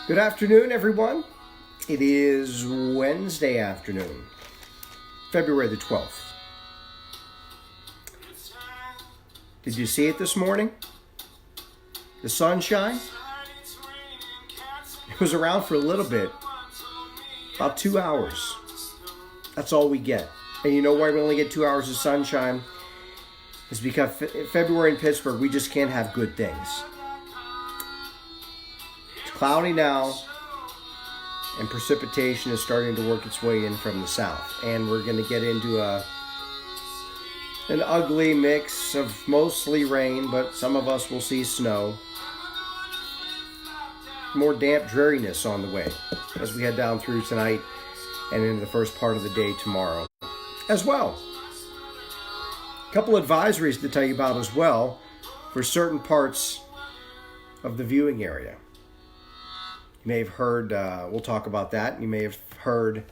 Good afternoon, everyone. It is Wednesday afternoon, February the 12th. Did you see it this morning? The sunshine? It was around for a little bit, about 2 hours. That's all we get. And you know why we only get 2 hours of sunshine? It's because February in Pittsburgh, we just can't have good things. It's cloudy now, and precipitation is starting to work its way in from the south. And we're going to get into an ugly mix of mostly rain, but some of us will see snow. More damp dreariness on the way as we head down through tonight and into the first part of the day tomorrow as well. A couple advisories to tell you about as well for certain parts of the viewing area. You may have heard, we'll talk about that. You may have heard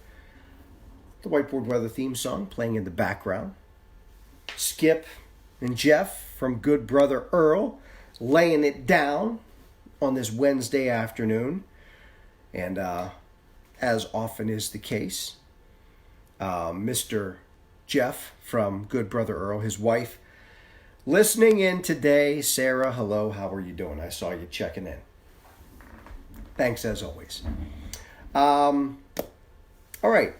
the Whiteboard Weather theme song playing in the background. Skip and Jeff from Good Brother Earl laying it down on this Wednesday afternoon. And as often is the case, Mr. Jeff from Good Brother Earl, his wife, listening in today. Sarah, hello, how are you doing? I saw you checking in. Thanks as always. All right.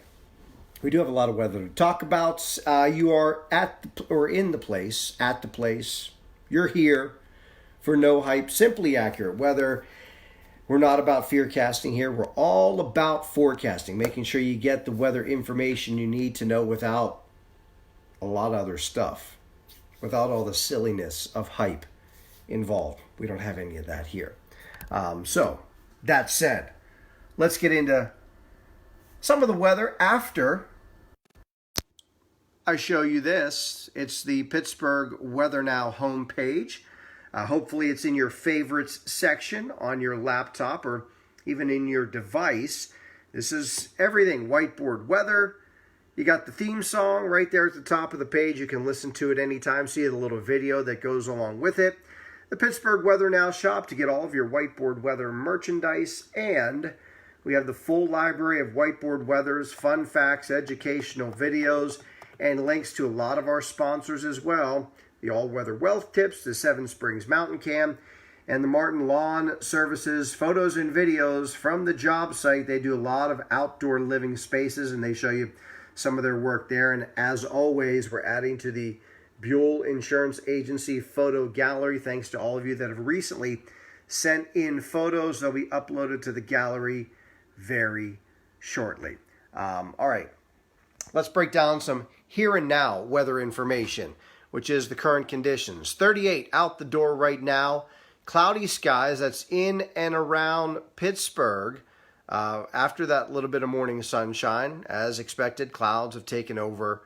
We do have a lot of weather to talk about. You are in the place. You're here for No Hype, Simply Accurate Weather. We're not about fear casting here. We're all about forecasting, making sure you get the weather information you need to know without a lot of other stuff, without all the silliness of hype involved. We don't have any of that here. So, that said, let's get into some of the weather after I show you this. It's the Pittsburgh Weather Now homepage. Hopefully it's in your favorites section on your laptop or even in your device. This is everything Whiteboard weather. You got the theme song right there at the top of the page. You can listen to it anytime. See the little video that goes along with it. The Pittsburgh Weather Now shop to get all of your Whiteboard weather merchandise. And we have the full library of Whiteboard weathers, fun facts, educational videos, and links to a lot of our sponsors as well. The All-Weather Wealth Tips, the Seven Springs Mountain Cam, and the Martin Lawn Services photos and videos from the job site. They do a lot of outdoor living spaces, and they show you some of their work there. And as always, we're adding to the Buell Insurance Agency photo gallery. Thanks to all of you that have recently sent in photos. They'll be uploaded to the gallery very shortly. All right, let's break down some here and now weather information, which is the current conditions. 38 out the door right now. Cloudy skies, that's in and around Pittsburgh. After that little bit of morning sunshine, as expected, clouds have taken over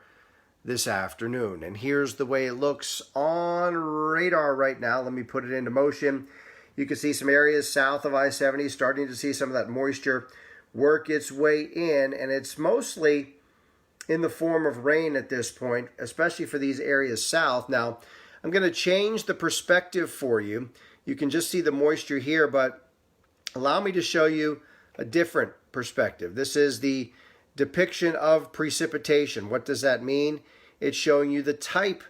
this afternoon. And here's the way it looks on radar right now. Let me put it into motion. You can see some areas south of I-70 starting to see some of that moisture work its way in, and it's mostly in the form of rain at this point, especially for these areas south. Now, I'm going to change the perspective for you. You can just see the moisture here, but allow me to show you a different perspective. This is the depiction of precipitation. What does that mean? It's showing you the type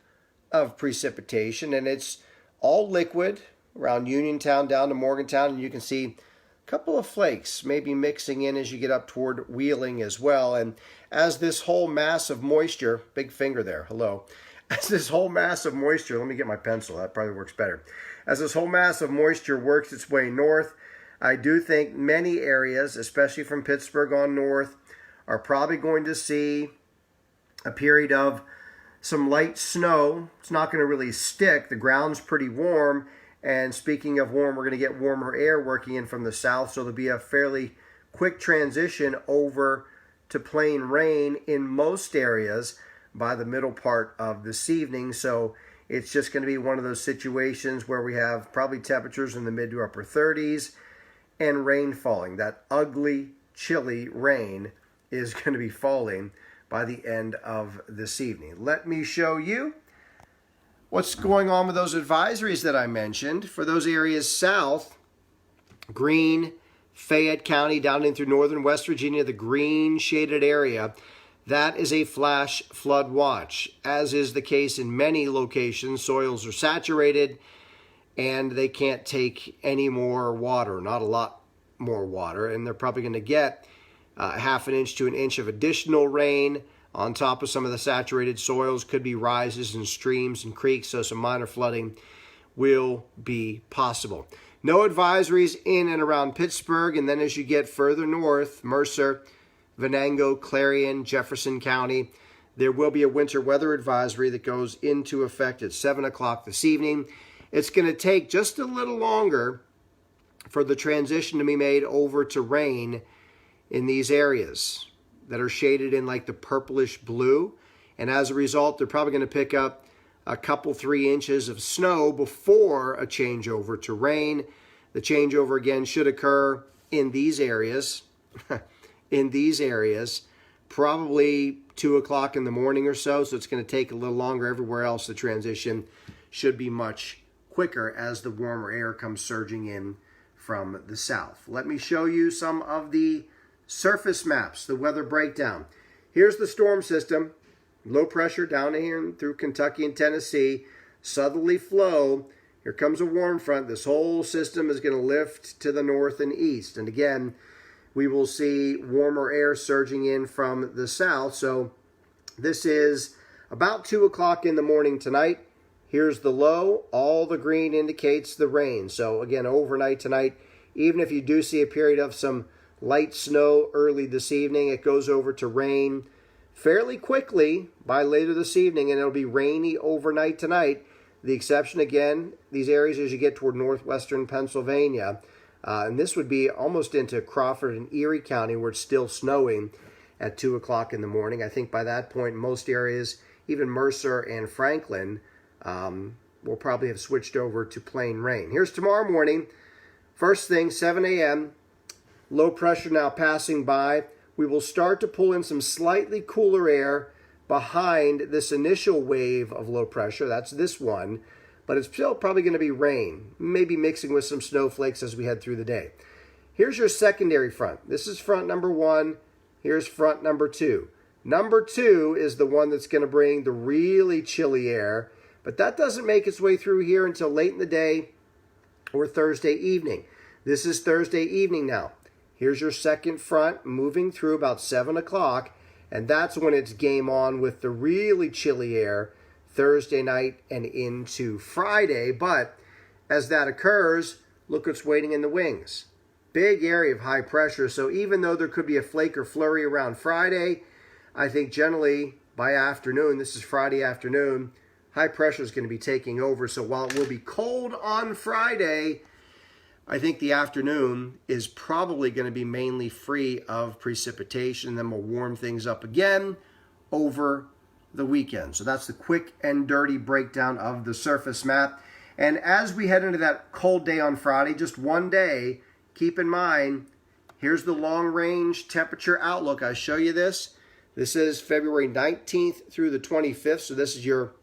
of precipitation, and it's all liquid around Uniontown down to Morgantown, and you can see a couple of flakes maybe mixing in as you get up toward Wheeling as well. And as this whole mass of moisture, big finger there, hello, as this whole mass of moisture, let me get my pencil, that probably works better. As this whole mass of moisture works its way north, I do think many areas, especially from Pittsburgh on north, are probably going to see a period of some light snow. It's not going to really stick. The ground's pretty warm. And speaking of warm, we're going to get warmer air working in from the south. So there'll be a fairly quick transition over to plain rain in most areas by the middle part of this evening. So it's just going to be one of those situations where we have probably temperatures in the mid to upper 30s and rain falling. That ugly, chilly rain is going to be falling by the end of this evening. Let me show you what's going on with those advisories that I mentioned. For those areas south, green Fayette County down in through northern West Virginia, the green shaded area, that is a flash flood watch. As is the case in many locations, soils are saturated and they can't take any more water, not a lot more water, and they're probably going to get half an inch to an inch of additional rain on top of some of the saturated soils. Could be rises in streams and creeks, so some minor flooding will be possible. No advisories in and around Pittsburgh, and then as you get further north, Mercer, Venango, Clarion, Jefferson County, there will be a winter weather advisory that goes into effect at 7 o'clock this evening. It's going to take just a little longer for the transition to be made over to rain in these areas that are shaded in like the purplish blue. And as a result, they're probably going to pick up a couple, 3 inches of snow before a changeover to rain. The changeover again should occur in these areas, probably 2 o'clock in the morning or so. So it's going to take a little longer. Everywhere else, the transition should be much quicker as the warmer air comes surging in from the south. Let me show you some of the surface maps, the weather breakdown. Here's the storm system. Low pressure down here through Kentucky and Tennessee. Southerly flow. Here comes a warm front. This whole system is going to lift to the north and east. And again, we will see warmer air surging in from the south. So this is about 2 o'clock in the morning tonight. Here's the low. All the green indicates the rain. So again, overnight tonight, even if you do see a period of some light snow early this evening, it goes over to rain fairly quickly by later this evening, and it'll be rainy overnight tonight. The exception, again, these areas as you get toward northwestern Pennsylvania. And this would be almost into Crawford and Erie County where it's still snowing at 2 o'clock in the morning. I think by that point, most areas, even Mercer and Franklin, will probably have switched over to plain rain. Here's tomorrow morning. First thing, 7 a.m., low pressure now passing by. We will start to pull in some slightly cooler air behind this initial wave of low pressure. That's this one. But it's still probably going to be rain, maybe mixing with some snowflakes as we head through the day. Here's your secondary front. This is front number 1. Here's front number 2. Number 2 is the one that's going to bring the really chilly air. But that doesn't make its way through here until late in the day or Thursday evening. This is Thursday evening now. Here's your second front moving through about 7 o'clock, and that's when it's game on with the really chilly air Thursday night and into Friday. But as that occurs, look what's waiting in the wings. Big area of high pressure, so even though there could be a flake or flurry around Friday, I think generally by afternoon, this is Friday afternoon, high pressure is going to be taking over. So while it will be cold on Friday, I think the afternoon is probably going to be mainly free of precipitation. Then we'll warm things up again over the weekend. So that's the quick and dirty breakdown of the surface map. And as we head into that cold day on Friday, just one day, keep in mind, here's the long-range temperature outlook. I show you this. This is February 19th through the 25th. So this is your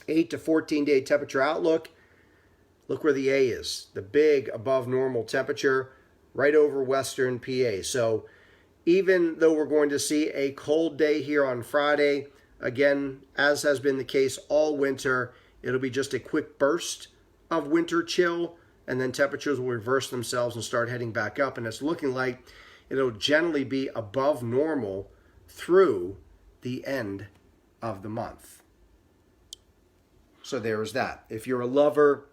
8 to 14-day temperature outlook. Look where the A is, the big above normal temperature right over western PA. So even though we're going to see a cold day here on Friday, again, as has been the case all winter, it'll be just a quick burst of winter chill, and then temperatures will reverse themselves and start heading back up. And it's looking like it'll generally be above normal through the end of the month. So there's that. If you're a lover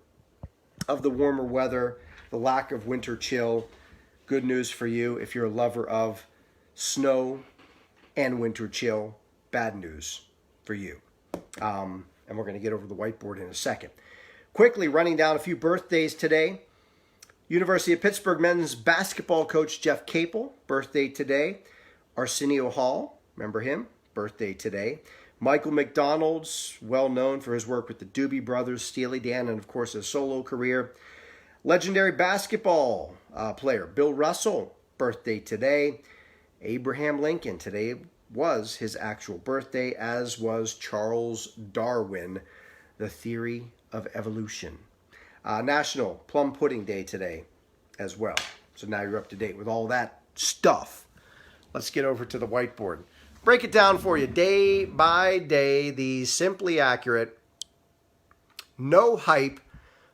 of the warmer weather, the lack of winter chill, good news for you. If you're a lover of snow and winter chill, bad news for you. And we're going to get over the whiteboard in a second. Quickly running down a few birthdays today. University of Pittsburgh men's basketball coach Jeff Capel, birthday today. Arsenio Hall, remember him? Birthday today. Michael McDonald's, well known for his work with the Doobie Brothers, Steely Dan, and of course his solo career. Legendary basketball player Bill Russell, birthday today. Abraham Lincoln, today was his actual birthday, as was Charles Darwin, the theory of evolution. National Plum Pudding Day today as well. So now you're up to date with all that stuff. Let's get over to the whiteboard. Break it down for you day by day, the simply accurate, no hype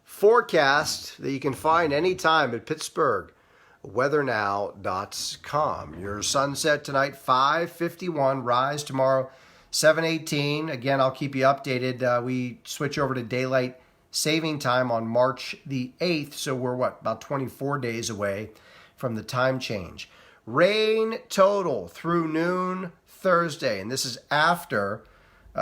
forecast that you can find anytime at PittsburghWeatherNow.com. Your sunset tonight, 5:51. Rise tomorrow, 7:18. Again, I'll keep you updated. We switch over to daylight saving time on March the 8th, so we're, about 24 days away from the time change. Rain total through noon Thursday, and this is after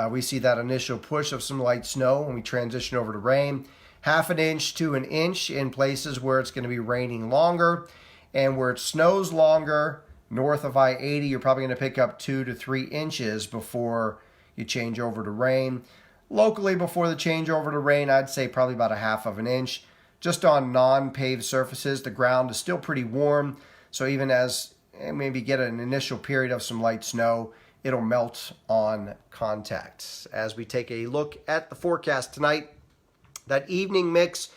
we see that initial push of some light snow when we transition over to rain. 1/2 inch to 1 inch in places where it's going to be raining longer, and where it snows longer, north of I-80, you're probably going to pick up 2 to 3 inches before you change over to rain. Locally, before the change over to rain, I'd say probably about 1/2 inch. Just on non-paved surfaces, the ground is still pretty warm, so even as maybe get an initial period of some light snow, it'll melt on contact. As we take a look at the forecast tonight, that evening mix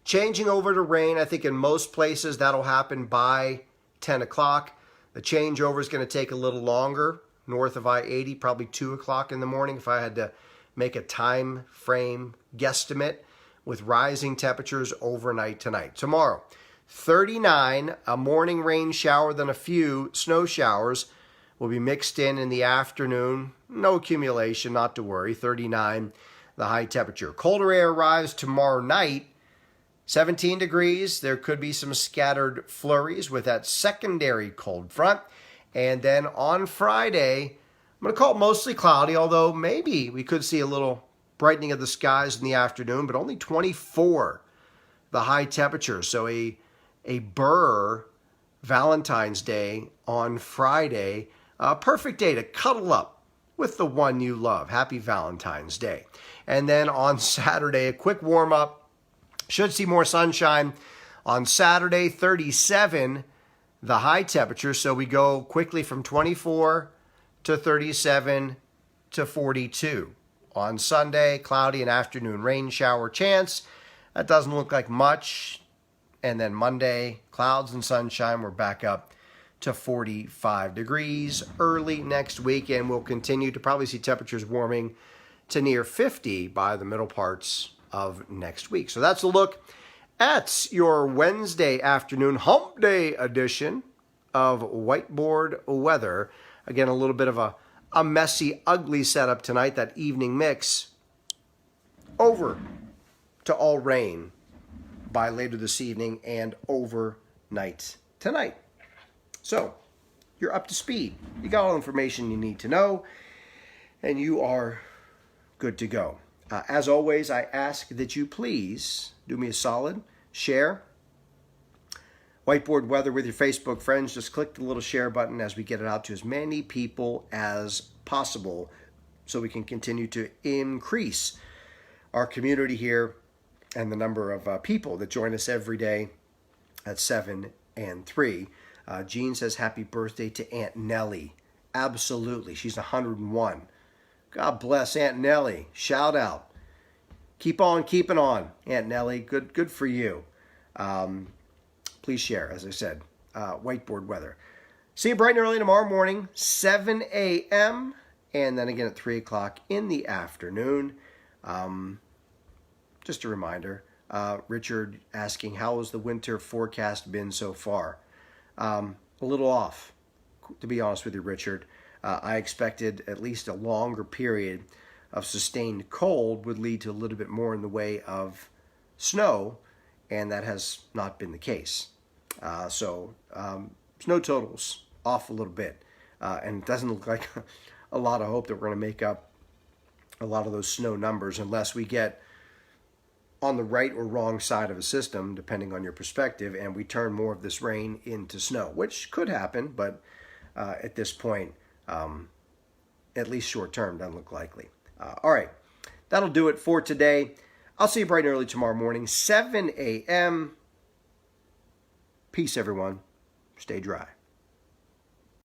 changing over to rain. I think in most places that'll happen by 10 o'clock. The changeover is going to take a little longer, north of I-80, probably 2 o'clock in the morning if I had to make a time frame guesstimate, with rising temperatures overnight tonight. Tomorrow, 39, a morning rain shower, then a few snow showers will be mixed in the afternoon. No accumulation, not to worry. 39, the high temperature. Colder air arrives tomorrow night, 17 degrees. There could be some scattered flurries with that secondary cold front. And then on Friday, I'm going to call it mostly cloudy, although maybe we could see a little brightening of the skies in the afternoon, but only 24, the high temperature. So a Burr Valentine's Day on Friday. A perfect day to cuddle up with the one you love. Happy Valentine's Day. And then on Saturday, a quick warm-up. Should see more sunshine. On Saturday, 37, the high temperature. So we go quickly from 24 to 37 to 42. On Sunday, cloudy and afternoon rain shower chance. That doesn't look like much. And then Monday, clouds and sunshine. We're back up to 45 degrees. Early next week, and we'll continue to probably see temperatures warming to near 50 by the middle parts of next week. So that's a look at your Wednesday afternoon hump day edition of Whiteboard Weather. Again, a little bit of a messy, ugly setup tonight. That evening mix over to all rain by later this evening and overnight tonight. So you're up to speed. You got all the information you need to know, and you are good to go. As always, I ask that you please do me a solid, share Whiteboard Weather with your Facebook friends. Just click the little share button as we get it out to as many people as possible so we can continue to increase our community here and the number of people that join us every day at 7 and 3. Jean says happy birthday to Aunt Nellie. Absolutely. She's 101. God bless Aunt Nellie. Shout out. Keep on keeping on, Aunt Nellie. Good for you. Please share, as I said, Whiteboard Weather. See you bright and early tomorrow morning, 7 a.m., and then again at 3 o'clock in the afternoon. Just a reminder, Richard asking, how has the winter forecast been so far? A little off, to be honest with you, Richard. I expected at least a longer period of sustained cold would lead to a little bit more in the way of snow, and that has not been the case. So snow totals off a little bit, and it doesn't look like a lot of hope that we're going to make up a lot of those snow numbers unless we get on the right or wrong side of a system, depending on your perspective, and we turn more of this rain into snow, which could happen, but at this point, at least short term, doesn't look likely. All right, that'll do it for today. I'll see you bright and early tomorrow morning, 7 a.m. Peace, everyone. Stay dry.